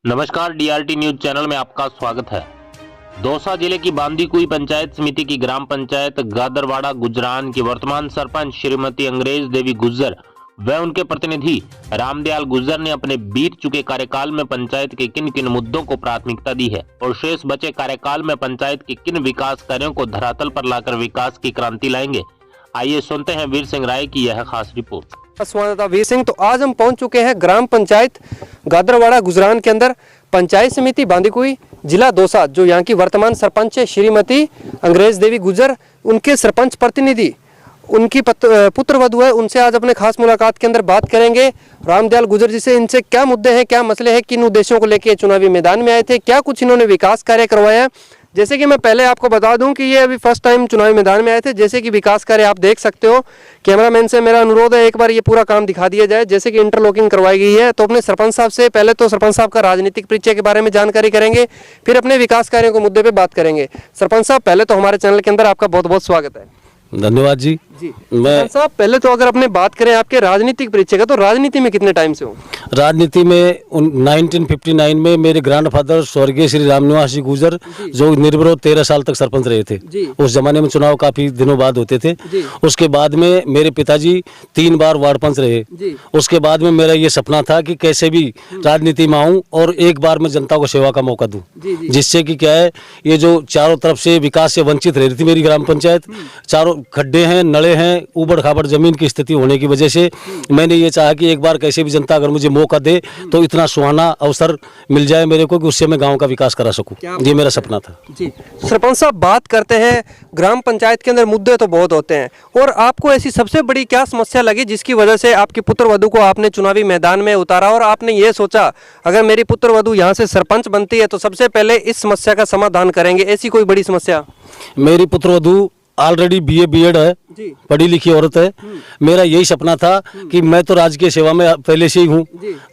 नमस्कार, DRT news channel में आपका स्वागत है। दौसा जिले की बांदीकुई पंचायत समिति की ग्राम पंचायत गादरवाड़ा गुजरान की वर्तमान सरपंच श्रीमती अंग्रेज देवी गुज्जर व उनके प्रतिनिधि रामदयाल गुज्जर ने अपने बीत चुके कार्यकाल में पंचायत के किन किन मुद्दों को प्राथमिकता दी है और शेष बचे कार्यकाल में पंचायत के किन विकास कार्यों को धरातल पर लाकर विकास की क्रांति लाएंगे। आइए सुनते हैं वीर सिंह राय की यह खास रिपोर्ट। स्वागत है वीर सिंह। तो आज हम पहुंच चुके हैं ग्राम पंचायत गादरवाड़ा गुजरान के अंदर पंचायत समिति बांदीकुई जिला दौसा, जो यहाँ की वर्तमान सरपंच है श्रीमती अंग्रेज देवी गुज्जर, उनके सरपंच प्रतिनिधि, उनकी पुत्र वधू है, उनसे आज अपने खास मुलाकात के अंदर बात करेंगे। रामदयाल गुज्जर जी से इनसे क्या मुद्दे हैं, क्या मसले हैं, किन उद्देश्यों को लेकर चुनावी मैदान में आए थे, क्या कुछ इन्होंने विकास कार्य करवाया। जैसे कि मैं पहले आपको बता दूं कि ये अभी फर्स्ट टाइम चुनावी मैदान में आए थे। जैसे कि विकास कार्य आप देख सकते हो, कैमरामैन से मेरा अनुरोध है एक बार ये पूरा काम दिखा दिया जाए। जैसे कि इंटरलॉकिंग करवाई गई है, तो अपने सरपंच साहब से पहले तो सरपंच साहब का राजनीतिक परिचय के बारे में जानकारी करेंगे, फिर अपने विकास कार्यों के मुद्दे पे बात करेंगे। सरपंच साहब, पहले तो हमारे चैनल के अंदर आपका बहुत बहुत स्वागत है। धन्यवाद जी। सरपंच साहब, पहले तो अगर अपने बात करें आपके राजनीतिक परिचय का, तो राजनीति में कितने टाइम से हो? राजनीति में 1959 में मेरे ग्रैंडफादर स्वर्गीय श्री रामनिवास जी गुजर, जो निर्विरोध 13 साल तक सरपंच रहे थे। उस जमाने में चुनाव काफी दिनों बाद होते थे। उसके बाद में मेरे पिताजी 3 बार वार्ड पंच रहे। उसके बाद में मेरा ये सपना था कि कैसे भी राजनीति में आऊं और एक बार मैं जनता को सेवा का मौका दूं, जिससे कि क्या है, ये जो चारों तरफ से विकास से वंचित रह रही थी मेरी ग्राम पंचायत, चारों खड्डे हैं, नले हैं, ऊबड़ खाबड़ जमीन की स्थिति होने की वजह से मैंने ये चाहा कि एक बार कैसे भी जनता अगर मुझे मौका दे तो इतना सुहाना अवसर मिल जाए मेरे को कि उससे मैं गांव का विकास करा सकूं। ये मेरा सपना था जी। सरपंच साहब, बात करते हैं ग्राम पंचायत के अंदर मुद्दे तो बहुत होते हैं, और आपको ऐसी सबसे बड़ी क्या समस्या लगी जिसकी वजह से आपकी पुत्र वधू को आपने चुनावी मैदान में उतारा और आपने ये सोचा अगर मेरी पुत्र वधू यहाँ से सरपंच बनती है तो सबसे पहले इस समस्या का समाधान करेंगे? ऐसी कोई बड़ी समस्या? मेरी पुत्र वधू ऑलरेडी BA BEd है, पढ़ी लिखी औरत है। मेरा यही सपना था कि मैं तो राजकीय सेवा में पहले से ही हूँ,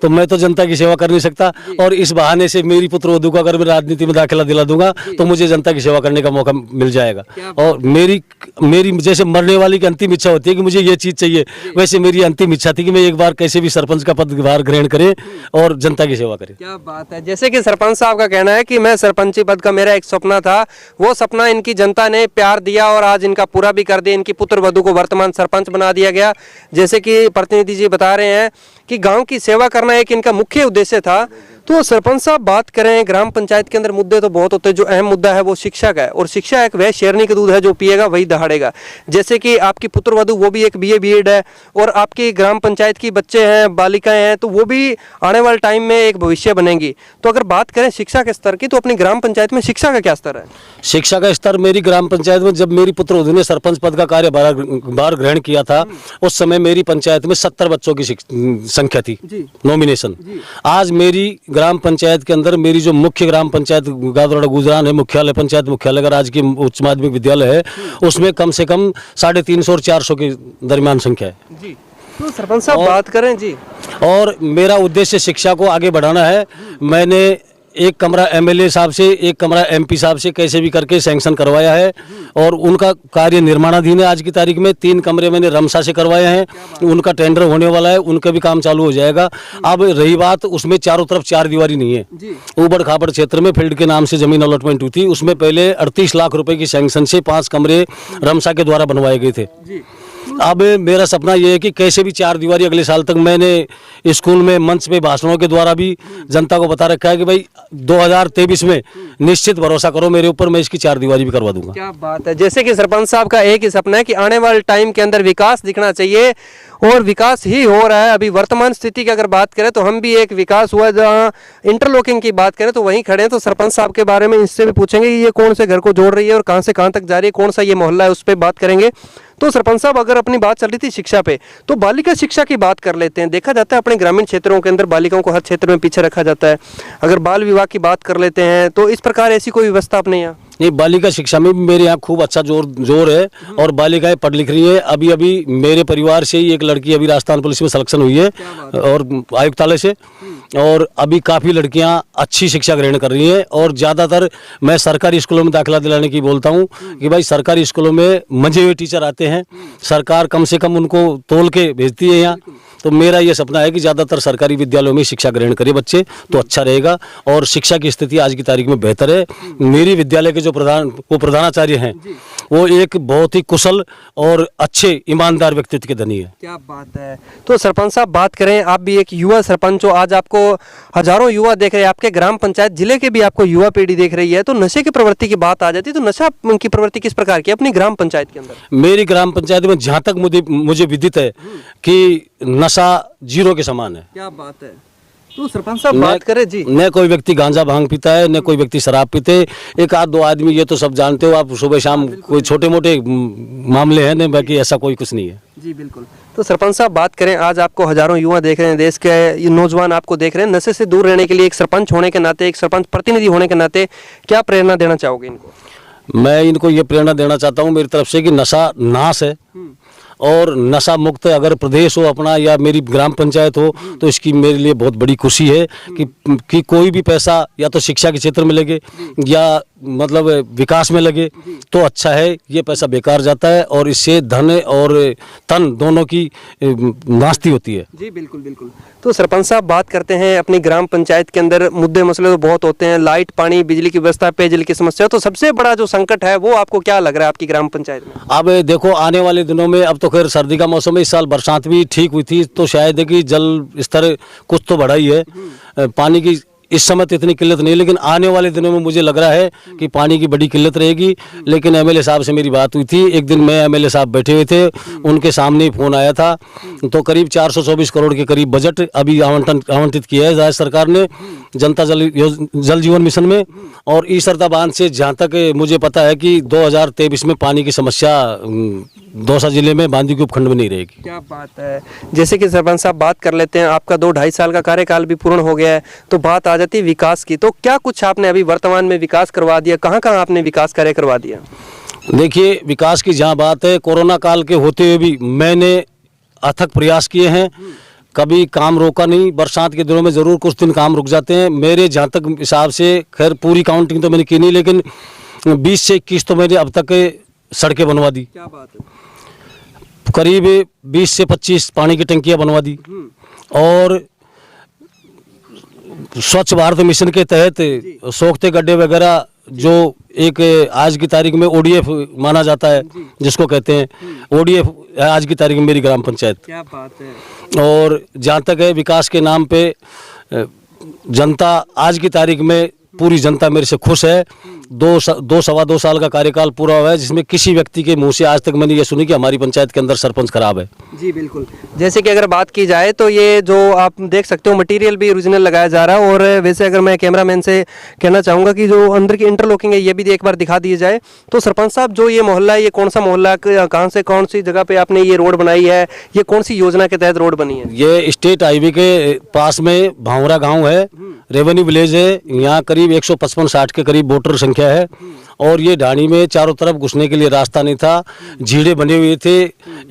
तो मैं तो जनता की सेवा कर नहीं सकता, और इस बहाने से मेरी पुत्र वधू को अगर मैं राजनीति में दाखिला दिला दूंगा तो मुझे जनता की सेवा करने का मौका मिल जाएगा। और मेरी जैसे मरने वाली की अंतिम इच्छा होती है कि मुझे ये चीज चाहिए, वैसे मेरी अंतिम इच्छा थी कि मैं एक बार कैसे भी सरपंच का पदभार ग्रहण करे और जनता की सेवा करे। क्या बात है। जैसे कि सरपंच साहब का कहना है कि मैं सरपंची पद का मेरा एक सपना था, वो सपना इनकी जनता ने प्यार दिया और आज इनका पूरा भी कर दिया। इनकी पुत्र वधू को वर्तमान सरपंच बना दिया गया। जैसे कि प्रतिनिधि जी बता रहे हैं कि गांव की सेवा करना एक इनका मुख्य उद्देश्य था। तो सरपंच साहब, बात करें ग्राम पंचायत के अंदर मुद्दे तो बहुत होते हैं, जो अहम मुद्दा है वो शिक्षा का है, और शिक्षा एक वह शेरनी का दूध है, जो पिएगा वही दहाड़ेगा। जैसे कि आपकी पुत्र वधू वो भी एक BA BEd है, और आपकी ग्राम पंचायत की बच्चे हैं, बालिकाएं हैं, तो वो भी आने वाले टाइम में एक भविष्य बनेंगी। तो अगर बात करें शिक्षा के स्तर की, तो अपनी ग्राम पंचायत में शिक्षा का क्या स्तर है? शिक्षा का स्तर मेरी ग्राम पंचायत में, जब मेरी पुत्र वधू ने सरपंच पद का कार्यभार ग्रहण किया था, उस समय मेरी पंचायत में 70 बच्चों की संख्या थी नॉमिनेशन। आज मेरी ग्राम पंचायत के अंदर मेरी जो मुख्य ग्राम पंचायत गादरवाड़ा गुजरान है, मुख्यालय पंचायत मुख्यालय का राजकीय उच्च माध्यमिक विद्यालय है, उसमें कम से कम 350 और 400 के दरमियान संख्या है जी। तो सरपंच साहब बात करें जी, और मेरा उद्देश्य शिक्षा को आगे बढ़ाना है। मैंने एक कमरा MLA साहब से, एक कमरा MP साहब से कैसे भी करके सैंक्शन करवाया है, और उनका कार्य निर्माणाधीन है। आज की तारीख में 3 कमरे मैंने रमसा से करवाए हैं, उनका टेंडर होने वाला है, उनका भी काम चालू हो जाएगा। अब रही बात, उसमें चारों तरफ 4 दीवारी नहीं है, ऊबड़ खाबड़ क्षेत्र में फील्ड के नाम से जमीन अलॉटमेंट हुई थी, उसमें पहले 38 लाख रुपए की सैंक्शन से 5 कमरे रमसा के द्वारा बनवाए गए थे। अब मेरा सपना यह है कि कैसे भी 4 दीवारी अगले साल तक, मैंने स्कूल में मंच पे भाषणों के द्वारा भी जनता को बता रखा है कि भाई 2023 में निश्चित भरोसा करो मेरे ऊपर, मैं इसकी 4 दीवारी भी करवा दूंगा। क्या बात है। जैसे कि सरपंच साहब का एक ही सपना है कि आने वाले टाइम के अंदर विकास दिखना चाहिए, और विकास ही हो रहा है। अभी वर्तमान स्थिति की अगर बात करें तो हम भी एक विकास हुआ, जहाँ इंटरलॉकिंग की बात करें तो वहीं खड़े हैं। तो सरपंच साहब के बारे में इससे भी पूछेंगे कि ये कौन से घर को जोड़ रही है और कहाँ से कहाँ तक जा रही है, कौन सा ये मोहल्ला है, उस पर बात करेंगे। तो सरपंच साहब, अगर अपनी बात चल रही थी शिक्षा पे, तो बालिका शिक्षा की बात कर लेते हैं। देखा जाता है अपने ग्रामीण क्षेत्रों के अंदर बालिकाओं को हर क्षेत्र में पीछे रखा जाता है। अगर बाल विवाह की बात कर लेते हैं तो इस प्रकार ऐसी कोई व्यवस्था अपने यहाँ? नहीं, बालिका शिक्षा में भी मेरे यहाँ खूब अच्छा जोर है, और बालिकाएं पढ़ लिख रही है। अभी मेरे परिवार से ही एक लड़की अभी राजस्थान पुलिस में सिलेक्शन हुई है, और आयुक्तालय से, और अभी काफ़ी लड़कियां अच्छी शिक्षा ग्रहण कर रही हैं। और ज़्यादातर मैं सरकारी स्कूलों में दाखिला दिलाने की बोलता हूं कि भाई सरकारी स्कूलों में मंजे हुए टीचर आते हैं, सरकार कम से कम उनको तोल के भेजती है यहाँ, तो मेरा ये सपना है कि ज़्यादातर सरकारी विद्यालयों में शिक्षा ग्रहण करें बच्चे, तो अच्छा रहेगा और शिक्षा की स्थिति आज की तारीख में बेहतर है। मेरी विद्यालय के जो प्रधानाचार्य हैं वो एक बहुत ही कुशल और अच्छे ईमानदार व्यक्तित्व के धनी है। क्या बात है। तो सरपंच साहब, बात करें, आप भी एक युवा सरपंच हो, आज आपको हजारों युवा देख रहे हैं, आपके ग्राम पंचायत जिले के भी आपको युवा पीढ़ी देख रही है, तो नशे की प्रवृत्ति की बात आ जाती है, तो नशा की प्रवृत्ति किस प्रकार की अपनी ग्राम पंचायत के अंदर? मेरी ग्राम पंचायत में जहाँ तक मुझे विदित है कि नशा जीरो के समान है। क्या बात है। तो सरपंच साहब बात करें जी, न कोई व्यक्ति गांजा भांग पीता है, न कोई व्यक्ति शराब पीते, एक आध दो आदमी, ये तो सब जानते हो आप, सुबह शाम कोई छोटे मोटे मामले हैं, न बाकी ऐसा कोई कुछ नहीं है। जी बिल्कुल। तो सरपंच साहब बात करें, आज आपको हजारों युवा देख रहे हैं, देश के ये नौजवान आपको देख रहे हैं, नशे से दूर रहने के लिए एक सरपंच होने के नाते, एक सरपंच प्रतिनिधि होने के नाते क्या प्रेरणा देना चाहोगे इनको? मैं इनको ये प्रेरणा देना चाहता हूँ मेरी तरफ से कि नशा नाश है और नशा मुक्त अगर प्रदेश हो अपना या मेरी ग्राम पंचायत हो तो इसकी मेरे लिए बहुत बड़ी खुशी है कि कोई भी पैसा या तो शिक्षा के क्षेत्र में लगे या मतलब विकास में लगे तो अच्छा है। ये पैसा बेकार जाता है और इससे धन और तन दोनों की नास्ती होती है। जी बिल्कुल बिल्कुल। तो सरपंच साहब बात करते हैं, अपनी ग्राम पंचायत के अंदर मुद्दे मसले तो बहुत होते हैं, लाइट, पानी, बिजली की व्यवस्था, पेयजल की समस्या, तो सबसे बड़ा जो संकट है वो आपको क्या लग रहा है आपकी ग्राम पंचायत में? अब देखो आने वाले दिनों में, अब तो खैर सर्दी का मौसम है, इस साल बरसात भी ठीक हुई थी तो शायद है कि जल स्तर कुछ तो बढ़ा ही है। पानी की इस समय तो इतनी किल्लत नहीं, लेकिन आने वाले दिनों में मुझे लग रहा है कि पानी की बड़ी किल्लत रहेगी। लेकिन एमएलए साहब से मेरी बात हुई थी, एक दिन मैं एमएलए साहब बैठे हुए थे, उनके सामने ही फोन आया था, तो करीब 424 करोड़ के करीब बजट अभी आवंटित किया है राज्य सरकार ने जनता जल जीवन मिशन में। और ईसरता बांध से जहाँ तक मुझे पता है कि 2023 में पानी की समस्या दौसा जिले में बांदी के उपखंड में नहीं रहेगी। क्या बात है। जैसे कि सरपंच साहब बात कर लेते हैं, आपका 2-2.5 साल का कार्यकाल भी पूर्ण हो गया है, तो बात आ जाती है विकास की, तो क्या कुछ आपने अभी वर्तमान में विकास करवा दिया, कहाँ कहाँ आपने विकास कार्य करवा दिया? देखिए विकास की जहाँ बात है, कोरोना काल के होते हुए भी मैंने अथक प्रयास किए हैं, कभी काम रोका नहीं। बरसात के दिनों में ज़रूर कुछ दिन काम रुक जाते हैं, मेरे जहाँ तक हिसाब से, खैर पूरी काउंटिंग तो मैंने की नहीं, लेकिन 20 से 21 तो मैंने अब तक सड़कें बनवा दी। क्या बात है। करीब 20 से 25 पानी की टंकियां बनवा दी और स्वच्छ भारत मिशन के तहत सोखते गड्ढे वगैरह जो एक आज की तारीख में ओडीएफ माना जाता है, जिसको कहते हैं ओडीएफ, आज की तारीख में मेरी ग्राम पंचायत। क्या बात है। और जहाँ तक है विकास के नाम पे जनता, आज की तारीख में पूरी जनता मेरे से खुश है। 2-2.25 साल का कार्यकाल पूरा हुआ है जिसमें किसी व्यक्ति के मुंह से आज तक मैंने ये सुनी कि हमारी पंचायत के अंदर सरपंच खराब है। जी बिल्कुल। जैसे कि अगर बात की जाए तो ये जो आप देख सकते हो मटेरियल भी ओरिजिनल लगाया जा रहा है, और वैसे अगर मैं कैमरामैन से कहना चाहूँगा कि जो अंदर की इंटरलॉकिंग है ये भी एक बार दिखा दी जाए। तो सरपंच साहब, जो ये मोहल्ला है, ये कौन सा मोहल्ला है, कहाँ से कौन सी जगह पे आपने ये रोड बनाई है, ये कौन सी योजना के तहत रोड बनी है? ये स्टेट हाईवे के पास में भावरा गाँव है, रेवेन्यू विलेज है, यहाँ करीब 155-60 के करीब वोटर संख्या है। और ये ढाणी में चारों तरफ घुसने के लिए रास्ता नहीं था, झीड़े बने हुए थे।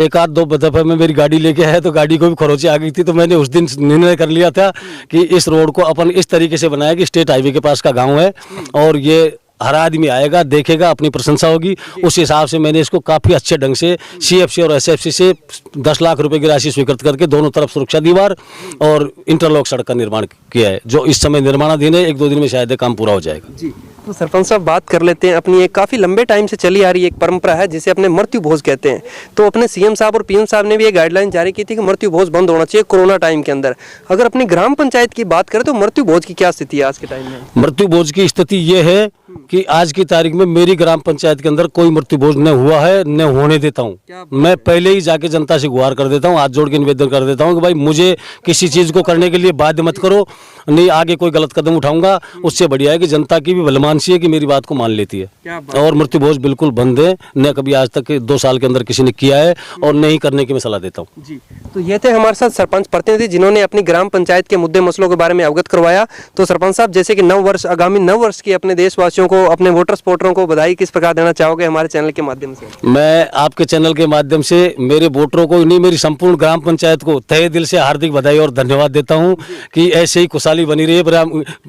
एक आध दो दफे में मेरी गाड़ी लेके आया तो गाड़ी को भी खरोंचे आ गई थी, तो मैंने उस दिन निर्णय कर लिया था कि इस रोड को अपन इस तरीके से बनाया कि स्टेट हाईवे के पास का गांव है और ये हर आदमी आएगा, देखेगा, अपनी प्रशंसा होगी। उस हिसाब से मैंने इसको काफ़ी अच्छे ढंग से सीएफसी और एसएफसी से 10 लाख रुपए की राशि स्वीकृत करके दोनों तरफ सुरक्षा दीवार और इंटरलॉक सड़क का निर्माण किया है, जो इस समय निर्माणाधीन है। 1-2 दिन में शायद काम पूरा हो जाएगा। जी। तो सरपंच साहब बात कर लेते हैं, अपनी एक काफ़ी लंबे टाइम से चली आ रही एक परंपरा है जिसे अपने मृत्यु भोज कहते हैं। तो अपने सीएम साहब और पीएम साहब ने भी ये गाइडलाइन जारी की थी कि मृत्यु भोज बंद होना चाहिए कोरोना टाइम के अंदर। अगर अपनी ग्राम पंचायत की बात करें तो मृत्यु भोज की क्या स्थिति है आज के टाइम में? मृत्यु भोज की स्थिति ये है कि आज की तारीख में मेरी ग्राम पंचायत के अंदर कोई मृत्यु भोज न हुआ है, न होने देता हूँ। मैं पहले ही जाके जनता से गुहार कर देता हूँ, हाथ जोड़ के निवेदन कर देता हूँ कि भाई मुझे किसी चीज़ को करने के लिए बाध्य मत करो, नहीं आगे कोई गलत कदम उठाऊंगा। उससे बढ़िया है कि जनता की भी भलमानसी है कि मेरी बात को मान लेती है। और मृत्यु भोज बिल्कुल बंद है, न कभी आज तक 2 साल के अंदर किसी ने किया है और नहीं करने की मैं सलाह देता हूँ। जी। तो ये थे हमारे साथ सरपंच प्रतिनिधि जिन्होंने अपनी ग्राम पंचायत के मुद्दे मसलों के बारे में अवगत करवाया। तो सरपंच साहब, जैसे कि आगामी 9 वर्ष की अपने देशवासियों वासियों को, अपने वोटर सपोर्टरों को बधाई किस प्रकार देना चाहोगे हमारे चैनल के माध्यम से? मैं आपके चैनल के माध्यम से मेरे वोटरों को नहीं, मेरी संपूर्ण ग्राम पंचायत को तहे दिल से हार्दिक बधाई और धन्यवाद देता हूं कि ऐसे ही खुशहाली बनी रही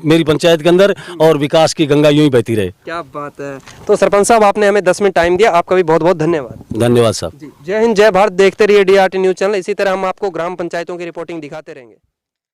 मेरी पंचायत के अंदर और विकास की गंगा यूं ही बहती रहे। क्या बात है। तो सरपंच साहब, आपने हमें 10 मिनट टाइम दिया, आपका भी बहुत बहुत धन्यवाद। धन्यवाद साहब। जय हिंद, जय भारत। देखते रहिए DRT न्यूज़ चैनल। इसी तरह हम आपको ग्राम पंचायतों की रिपोर्टिंग दिखाते रहेंगे।